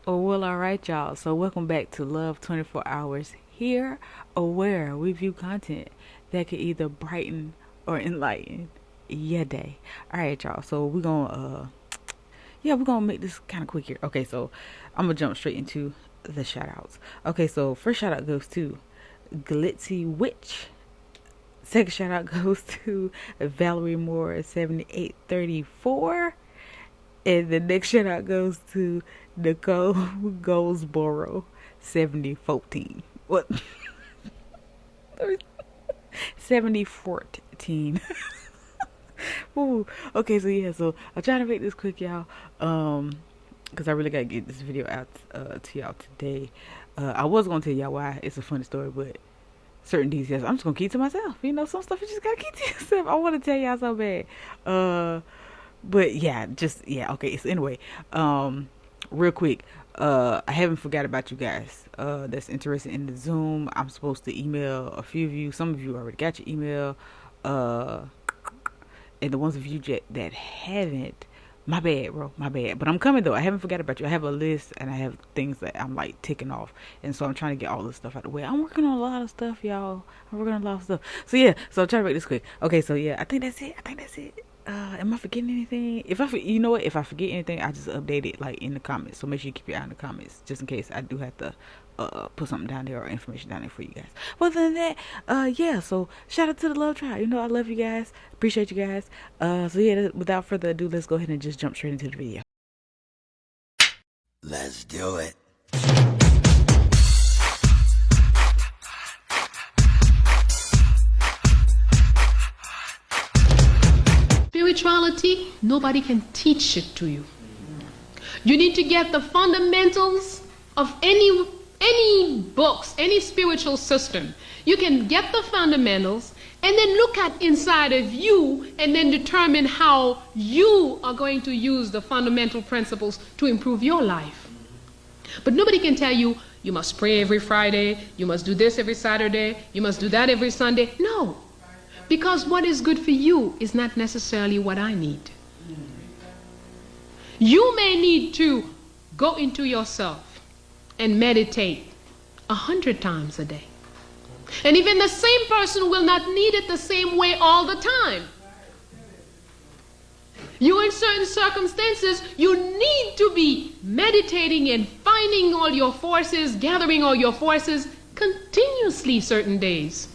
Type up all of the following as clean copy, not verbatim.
Oh, well, alright, y'all. So, welcome back to Love 24 Hours here, or where we view content that can either brighten or enlighten your day. Alright, y'all. So, we're gonna make this kind of quick here. Okay, so I'm gonna jump straight into the shout outs. Okay, so first shout out goes to Glitzy Witch. Second shout out goes to Valerie Moore 7834. And the next shout out goes to Nicole Goldsboro 7014. What? 7014. Ooh. Okay, so yeah, so I'm trying to make this quick, y'all. Because I really gotta get this video out to y'all today. I was gonna tell y'all why it's a funny story, but certain details I'm just gonna keep to myself. You know, some stuff you just gotta keep to yourself. I want to tell y'all so bad. But yeah, okay. So anyway, real quick, I haven't forgot about you guys. That's interested in the Zoom. I'm supposed to email a few of you. Some of you already got your email. And the ones of you that haven't, my bad, bro, my bad. But I'm coming though. I haven't forgot about you. I have a list and I have things that I'm like ticking off, and so I'm trying to get all this stuff out of the way. I'm working on a lot of stuff, y'all. I'm working on a lot of stuff. So yeah, so I'm trying to make this quick. Okay, so yeah, I think that's it. Am I forgetting anything? You know what? If I forget anything, I just update it like in the comments. So make sure you keep your eye on the comments, just in case I do have to put something down there or information down there for you guys. But other than that, yeah. So shout out to the Love Tribe. You know I love you guys. Appreciate you guys. So yeah, without further ado, let's go ahead and just jump straight into the video. Let's do it. Spirituality, nobody can teach it to you. You need to get the fundamentals of any books, any spiritual system. You can get the fundamentals and then look at inside of you and then determine how you are going to use the fundamental principles to improve your life. But nobody can tell you, you must pray every Friday, you must do this every Saturday, you must do that every Sunday. No. Because what is good for you is not necessarily what I need. You may need to go into yourself and meditate 100 times a day. And even the same person will not need it the same way all the time. You, in certain circumstances, you need to be meditating and finding all your forces, gathering all your forces continuously certain days.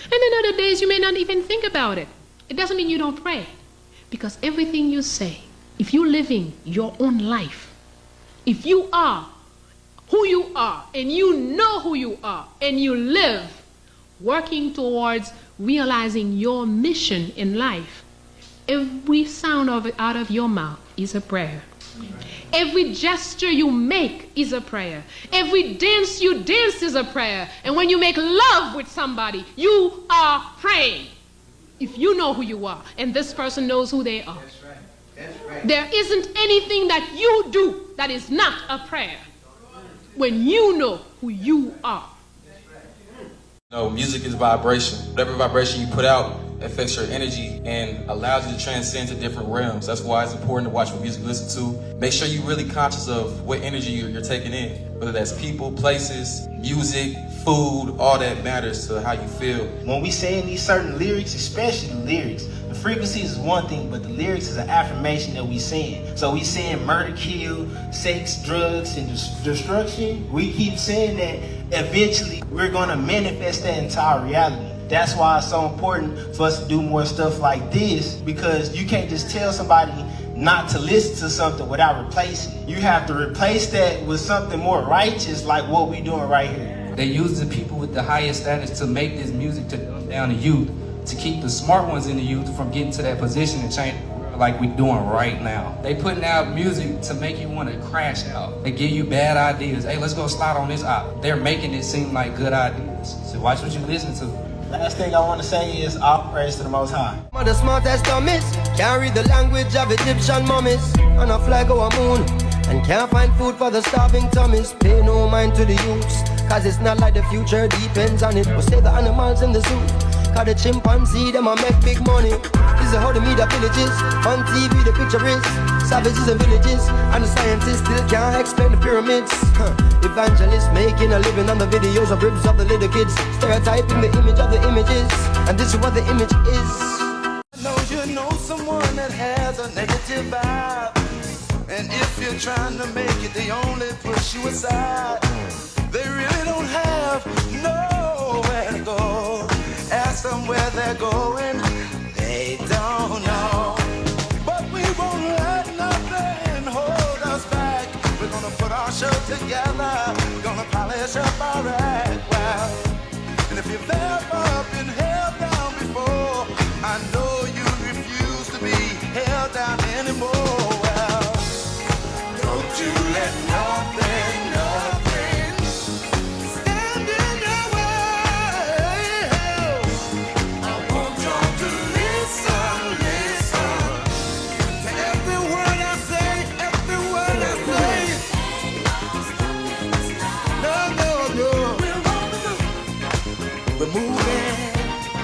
And then other days you may not even think about it. It doesn't mean you don't pray. Because everything you say, if you're living your own life, if you are who you are, and you know who you are, and you live working towards realizing your mission in life, every sound of it out of your mouth is a prayer. Every gesture you make is a prayer. Every dance you dance is a prayer. And when you make love with somebody, you are praying. If you know who you are, and this person knows who they are. That's right. That's right. There isn't anything that you do that is not a prayer when you know who you are. No, music is vibration. Whatever vibration you put out affects your energy and allows you to transcend to different realms. That's why it's important to watch what music you listen to. Make sure you're really conscious of what energy you're taking in, whether that's people, places, music, food, all that matters to how you feel. When we say these certain lyrics, especially the lyrics, the frequencies is one thing, but the lyrics is an affirmation that we saying. So we saying murder, kill, sex, drugs, and destruction. We keep saying that eventually we're going to manifest that entire reality. That's why it's so important for us to do more stuff like this, because you can't just tell somebody not to listen to something without replacing it. You have to replace that with something more righteous, like what we're doing right here. They use the people with the highest status to make this music to dumb down the youth, to keep the smart ones in the youth from getting to that position and change the world like we're doing right now. They putting out music to make you want to crash out. They give you bad ideas. Hey, let's go slide on this out. They're making it seem like good ideas. So watch what you listen to. Last thing I want to say is all praise to the Most High. The smartest dummies can't read the language of Egyptian mummies. On a flag or a moon, and can't find food for the starving tummies. Pay no mind to the youths, cause it's not like the future depends on it. But save the animals in the zoo, cause the chimpanzee them a make big money. This is how they meet the villages, on TV the picture is Savages and villages, and the scientists still can't explain the pyramids. Evangelists making a living on the videos of ribs of the little kids, stereotyping the image of the images, and this is what the image is. You know someone that has a negative vibe, and if you're trying to make it, they only push you aside. They really don't have nowhere to go. Ask them where they're going, they don't know. But we won't let nothing hold us back. We're gonna put our show together, we're gonna polish up our act well. And if you've ever been held down before, I know you refuse to be held down anymore. Well, don't you let nothing, nothing stand in your way. I want y'all to listen, listen to every word I say, every word I say. No, no, no. We're moving,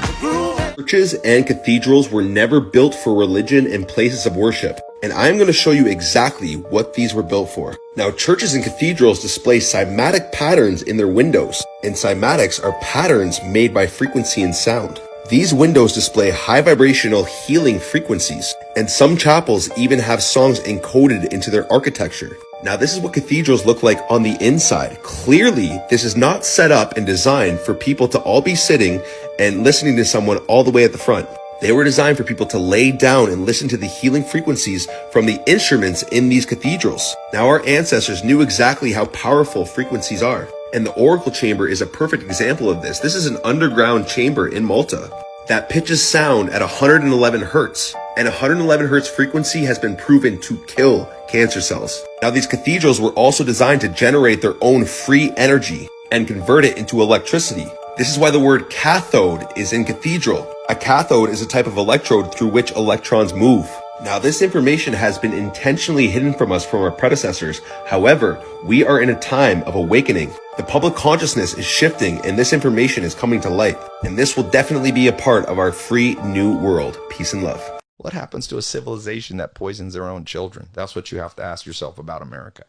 we're grooving. Churches and cathedrals were never built for religion and places of worship, and I'm going to show you exactly what these were built for. Now, churches and cathedrals display cymatic patterns in their windows, and cymatics are patterns made by frequency and sound. These windows display high vibrational healing frequencies, and some chapels even have songs encoded into their architecture. Now, this is what cathedrals look like on the inside. Clearly, this is not set up and designed for people to all be sitting and listening to someone all the way at the front. They were designed for people to lay down and listen to the healing frequencies from the instruments in these cathedrals. Now, our ancestors knew exactly how powerful frequencies are, and the oracle chamber is a perfect example of this. This is an underground chamber in Malta that pitches sound at 111 hertz, and 111 hertz frequency has been proven to kill cancer cells. Now, these cathedrals were also designed to generate their own free energy and convert it into electricity. This is why the word cathode is in cathedral. A cathode is a type of electrode through which electrons move. Now, this information has been intentionally hidden from us from our predecessors. However, we are in a time of awakening. The public consciousness is shifting and this information is coming to light. And this will definitely be a part of our free new world. Peace and love. What happens to a civilization that poisons their own children? That's what you have to ask yourself about America.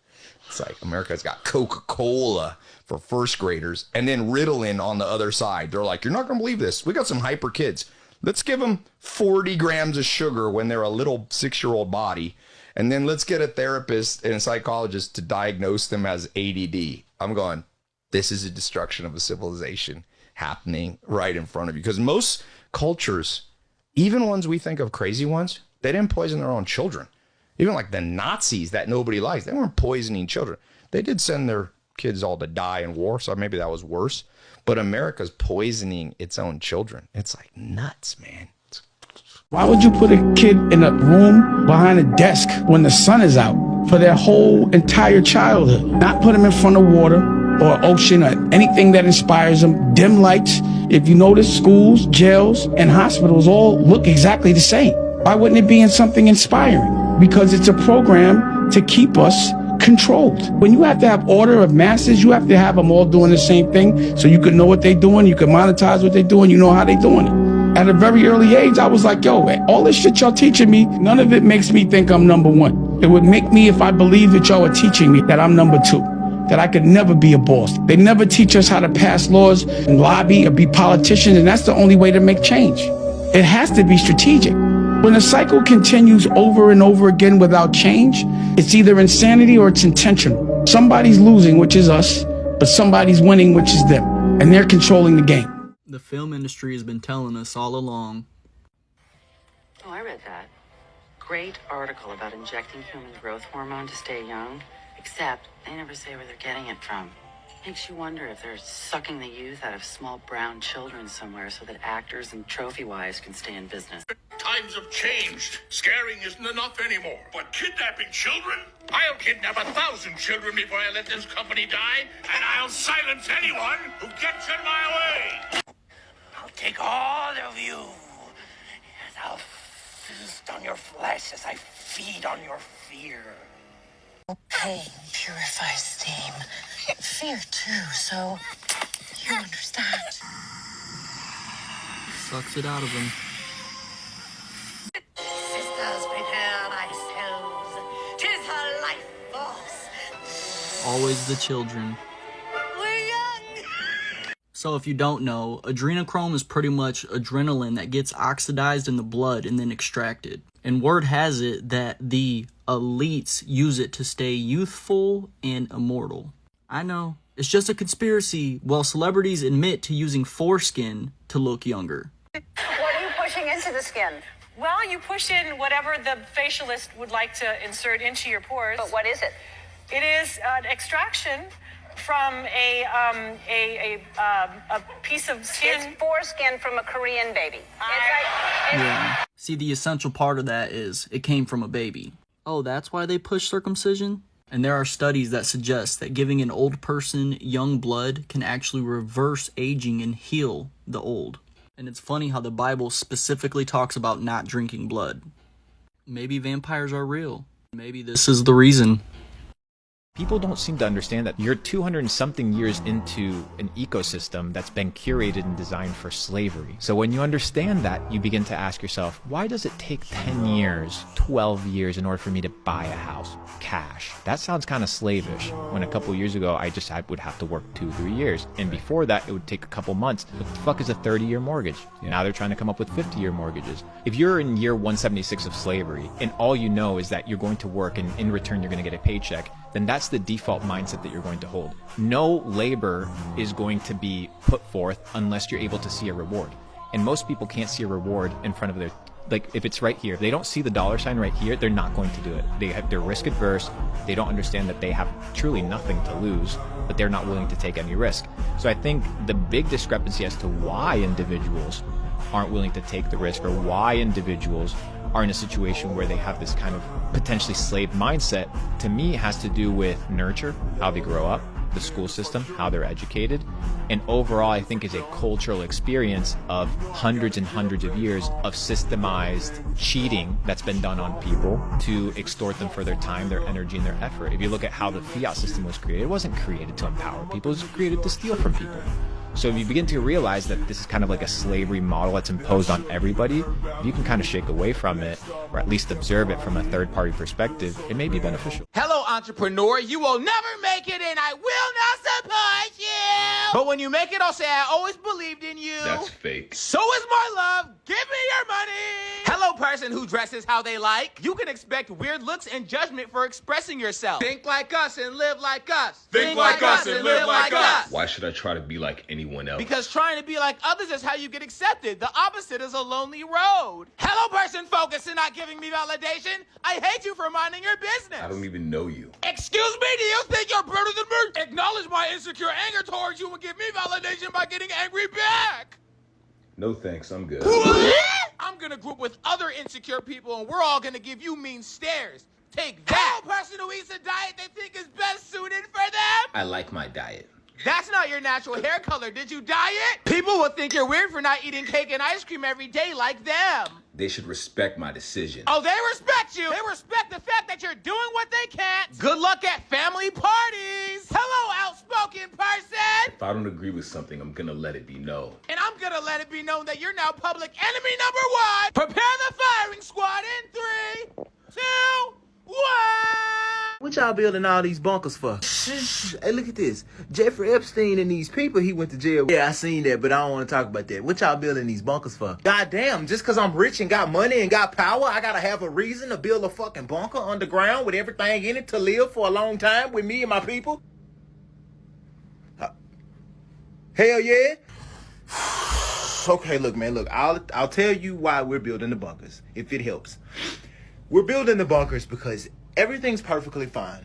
It's like America's got Coca-Cola for first graders and then Ritalin on the other side. They're like, you're not going to believe this. We got some hyper kids. Let's give them 40 grams of sugar when they're a little 6-year-old body. And then let's get a therapist and a psychologist to diagnose them as ADD. I'm going, this is a destruction of a civilization happening right in front of you. Because most cultures, even ones we think of crazy ones, they didn't poison their own children. Even like the Nazis that nobody likes, they weren't poisoning children. They did send their kids all to die in war, so maybe that was worse. But America's poisoning its own children. It's like nuts, man. Why would you put a kid in a room behind a desk when the sun is out for their whole entire childhood? Not put them in front of water or ocean or anything that inspires them. Dim lights. If you notice, schools, jails, and hospitals all look exactly the same. Why wouldn't it be in something inspiring? Because it's a program to keep us controlled. When you have to have order of masses, you have to have them all doing the same thing so you can know what they're doing, you can monetize what they're doing, you know how they're doing it. At a very early age, I was like, yo, all this shit y'all teaching me, none of it makes me think I'm number one. It would make me if I believe that y'all are teaching me that I'm number two, that I could never be a boss. They never teach us how to pass laws and lobby or be politicians, and that's the only way to make change. It has to be strategic. When the cycle continues over and over again without change, it's either insanity or it's intentional. Somebody's losing, which is us, but somebody's winning, which is them. And they're controlling the game. The film industry has been telling us all along. Oh, I read that. Great article about injecting human growth hormone to stay young, except they never say where they're getting it from. Makes you wonder if they're sucking the youth out of small brown children somewhere so that actors and trophy wives can stay in business. Times have changed. Scaring isn't enough anymore. But kidnapping children? I'll kidnap 1,000 children before I let this company die, and I'll silence anyone who gets in my way. I'll take all of you, and I'll feast on your flesh as I feed on your fear. Pain purifies steam. Fear too, so you understand. Sucks it out of them. Sisters, prepare thyselves. Always the children. So if you don't know, adrenochrome is pretty much adrenaline that gets oxidized in the blood and then extracted. And word has it that the elites use it to stay youthful and immortal. I know, it's just a conspiracy. Well, celebrities admit to using foreskin to look younger. What are you pushing into the skin? Well, you push in whatever the facialist would like to insert into your pores. But what is it? It is an extraction from a piece of skin. It's foreskin from a Korean baby. Yeah. See, the essential part of that is it came from a baby. Oh, that's why they push circumcision? And there are studies that suggest that giving an old person young blood can actually reverse aging and heal the old. And it's funny how the Bible specifically talks about not drinking blood. Maybe vampires are real. Maybe this is the reason. People don't seem to understand that you're 200 and something years into an ecosystem that's been curated and designed for slavery. So when you understand that, you begin to ask yourself, why does it take 10 years, 12 years in order for me to buy a house? Cash. That sounds kind of slavish. When a couple years ago, I would have to work 2-3 years. And before that, it would take a couple months. What the fuck is a 30-year mortgage? Now they're trying to come up with 50-year mortgages. If you're in year 176 of slavery, and all you know is that you're going to work and in return you're going to get a paycheck, then that's the default mindset that you're going to hold. No labor is going to be put forth unless you're able to see a reward. And most people can't see a reward in front of their, like if it's right here, if they don't see the dollar sign right here, they're not going to do it. They're risk adverse. They don't understand that they have truly nothing to lose, but they're not willing to take any risk. So I think the big discrepancy as to why individuals aren't willing to take the risk, or why individuals are in a situation where they have this kind of potentially slave mindset, to me has to do with nurture, how they grow up, the school system, how they're educated, and overall I think is a cultural experience of hundreds and hundreds of years of systemized cheating that's been done on people to extort them for their time, their energy, and their effort. If you look at how the fiat system was created, it wasn't created to empower people, it was created to steal from people. So if you begin to realize that this is kind of like a slavery model that's imposed on everybody, if you can kind of shake away from it, or at least observe it from a third-party perspective, it may be beneficial. Hello, entrepreneur. You will never make it, and I will not support you. But when you make it, I'll say I always believed in you. That's fake. So is my love. Give me your money. Hello, person who dresses how they like. You can expect weird looks and judgment for expressing yourself. Think like us and live like us. Think like us and live like us. Why should I try to be like anyone else? Because trying to be like others is how you get accepted. The opposite is a lonely road. Hello, person focused and not giving me validation. I hate you for minding your business. I don't even know you. Excuse me, do you think you're better than me? Acknowledge my insecure anger towards you and give me validation by getting angry back. No thanks, I'm good. I'm gonna group with other insecure people and we're all gonna give you mean stares. Take that. Hello, person who eats a diet they think is best suited for them. I like my diet. That's not your natural hair color. Did you dye it? People will think you're weird for not eating cake and ice cream every day like them. They should respect my decision. Oh, they respect you. They respect the fact that you're doing what they can't. Good luck at family parties. Hello, outspoken person. If I don't agree with something, I'm gonna let it be known. And I'm gonna let it be known that you're now public enemy #1. Prepare the firing squad in 3, 2, 1. What y'all building all these bunkers for? Hey, look at this. Jeffrey Epstein and these people he went to jail with. Yeah, I seen that, but I don't want to talk about that. What y'all building these bunkers for? Goddamn, just because I'm rich and got money and got power, I gotta have a reason to build a fucking bunker underground with everything in it to live for a long time with me and my people? Hell yeah. Okay, look, man, look. I'll tell you why we're building the bunkers, if it helps. We're building the bunkers because everything's perfectly fine.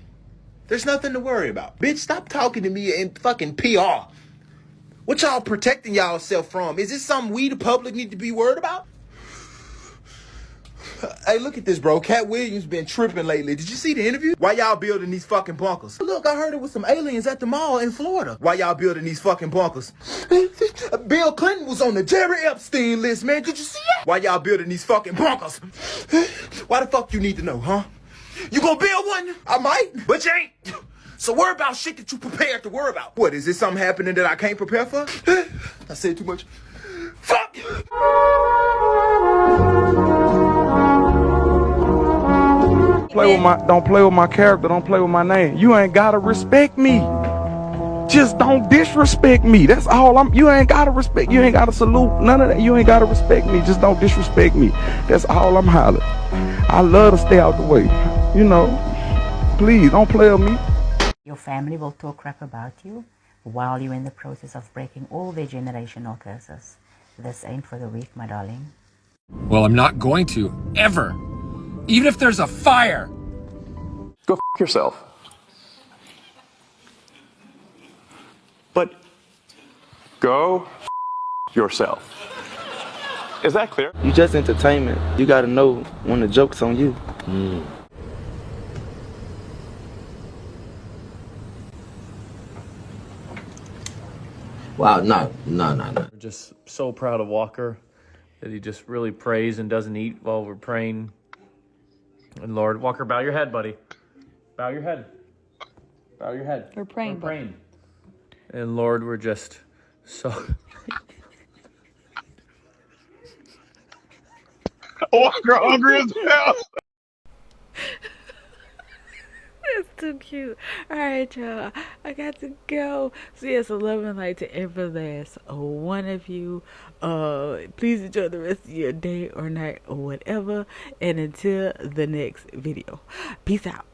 There's nothing to worry about. Bitch, stop talking to me in fucking PR. What y'all protecting y'allself from? Is this something we, the public, need to be worried about? Hey, look at this, bro. Cat Williams been tripping lately. Did you see the interview? Why y'all building these fucking bunkers? Look, I heard it was some aliens at the mall in Florida. Why y'all building these fucking bunkers? Bill Clinton was on the Jerry Epstein list, man. Did you see that? Why y'all building these fucking bunkers? Why the fuck you need to know, huh? You gonna build one? I might, but you ain't. So worry about shit that you prepared to worry about. What, is this something happening that I can't prepare for? I said too much. Fuck! Don't play with my character. Don't play with my name. You ain't gotta respect me. Just don't disrespect me. That's all you ain't gotta respect. You ain't gotta salute. None of that. You ain't gotta respect me. Just don't disrespect me. That's all I'm hollering. I love to stay out the way. You know, please don't play with me. Your family will talk crap about you while you're in the process of breaking all their generational curses. This ain't for the weak, my darling. Well, I'm not going to, ever. Even if there's a fire. Go f*** yourself. But go f*** yourself. Is that clear? You just entertainment. You gotta know when the joke's on you. Wow, no. We're just so proud of Walker that he just really prays and doesn't eat while we're praying. And Lord, Walker, bow your head, buddy. Bow your head. Bow your head. We're praying. We're praying. And Lord, we're just so... Walker hungry as hell. That's too cute. Alright, y'all. I got to go. So yes, 11 light to every last one of you. Please enjoy the rest of your day or night or whatever. And until the next video. Peace out.